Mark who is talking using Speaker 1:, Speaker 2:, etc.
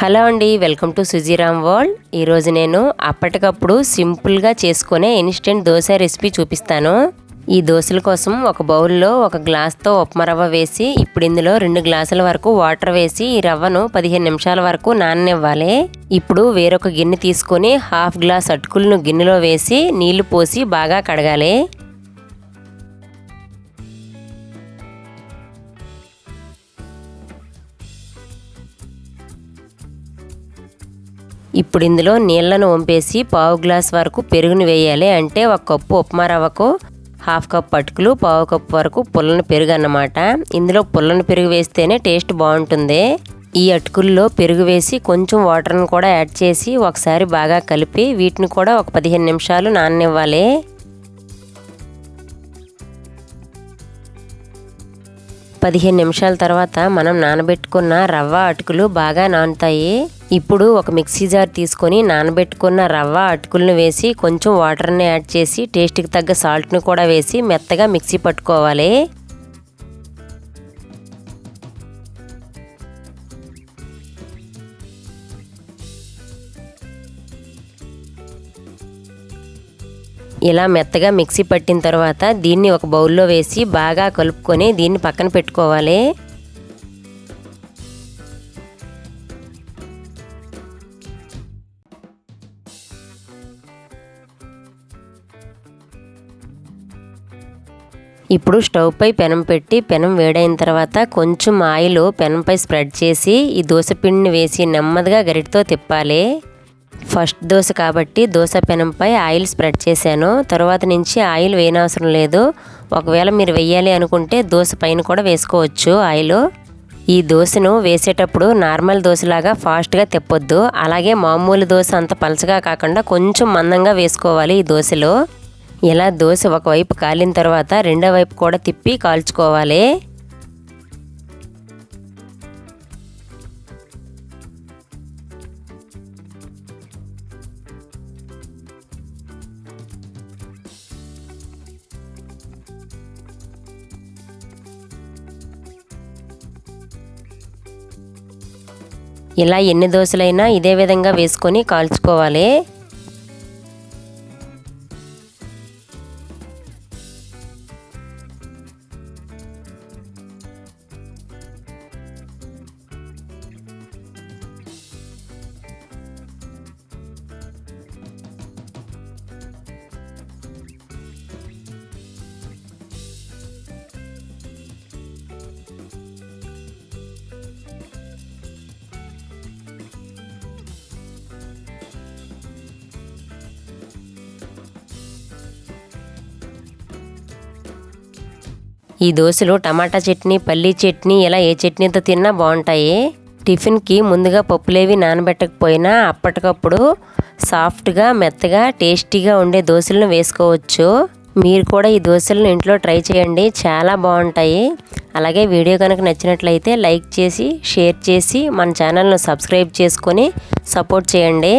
Speaker 1: Hello అండి, welcome to Sujiram world. ఈరోజు నేను అప్పటికప్పుడు సింపుల్గా చేసుకునే ఇన్స్టెంట్ దోశ రెసిపీ చూపిస్తాను. ఈ దోశల కోసం ఒక బౌల్లో ఒక గ్లాస్తో ఉప్మా రవ్వ వేసి ఇప్పుడు ఇందులో 2 గ్లాసుల వరకు వాటర్ వేసి ఈ రవ్వను 15 నిమిషాల వరకు నాననివ్వాలి. ఇప్పుడు వేరొక గిన్నె తీసుకొని హాఫ్ గ్లాస్ అటుకులను గిన్నెలో వేసి నీళ్లు పోసి బాగా కడగాలి. ఇప్పుడు ఇందులో నీళ్లను వంపేసి పావు గ్లాస్ వరకు పెరుగును వేయాలి. అంటే 1 కప్పు ఉప్మా రవ్వకు హాఫ్ కప్ అటుకులు, పావు కప్పు వరకు పుల్లని పెరుగు అన్నమాట. ఇందులో పుల్లని పెరుగు వేస్తేనే టేస్ట్ బాగుంటుంది. ఈ అటుకుల్లో పెరుగు వేసి కొంచెం వాటర్ని కూడా యాడ్ చేసి ఒకసారి బాగా కలిపి వీటిని కూడా ఒక 15 నిమిషాలు నాననివ్వాలి. పదిహేను నిమిషాల తర్వాత మనం నానబెట్టుకున్న రవ్వ అటుకులు బాగా నానుతాయి. ఇప్పుడు ఒక మిక్సీ జార్ తీసుకొని నానబెట్టుకున్న రవ్వ అటుకులను వేసి కొంచెం వాటర్ని యాడ్ చేసి టేస్ట్కి తగ్గ సాల్ట్ని కూడా వేసి మెత్తగా మిక్సీ పట్టుకోవాలి. ఇలా మెత్తగా మిక్సీ పట్టిన తర్వాత దీన్ని ఒక బౌల్లో వేసి బాగా కలుపుకొని దీన్ని పక్కన పెట్టుకోవాలి. ఇప్పుడు స్టవ్ పై పెనం పెట్టి పెనం వేడైన తర్వాత కొంచెం ఆయిల్ పెనంపై స్ప్రెడ్ చేసి ఈ దోశ పిండిని వేసి నెమ్మదిగా గరిటతో తిప్పాలి. ఫస్ట్ దోశ కాబట్టి దోశ పెనంపై ఆయిల్ స్ప్రెడ్ చేశాను. తర్వాత నుంచి ఆయిల్ వేయనవసరం లేదు. ఒకవేళ మీరు వేయాలి అనుకుంటే దోశ పైన కూడా వేసుకోవచ్చు ఆయిల్. ఈ దోశను వేసేటప్పుడు నార్మల్ దోశలాగా ఫాస్ట్గా తిప్పొద్దు. అలాగే మామూలు దోశ అంత పలచగా కాకుండా కొంచెం మందంగా వేసుకోవాలి ఈ దోశలో. ఇలా దోశ ఒకవైపు కాలిన తర్వాత రెండో వైపు కూడా తిప్పి కాల్చుకోవాలి. ఇలా ఎన్ని దోశలైనా ఇదే విధంగా వేసుకొని కాల్చుకోవాలి. ఈ దోశలు టమాటా చట్నీ, పల్లీ చట్నీ ఇలా ఏ చట్నీతో తిన్నా బాగుంటాయి. టిఫిన్కి ముందుగా పప్పులేవి నానబెట్టకపోయినా అప్పటికప్పుడు సాఫ్ట్గా మెత్తగా టేస్టీగా ఉండే దోశలను వేసుకోవచ్చు. మీరు కూడా ఈ దోశలను ఇంట్లో ట్రై చేయండి, చాలా బాగుంటాయి. అలాగే వీడియో కనుక నచ్చినట్లయితే లైక్ చేసి షేర్ చేసి మన ఛానల్ను సబ్స్క్రైబ్ చేసుకొని సపోర్ట్ చేయండి.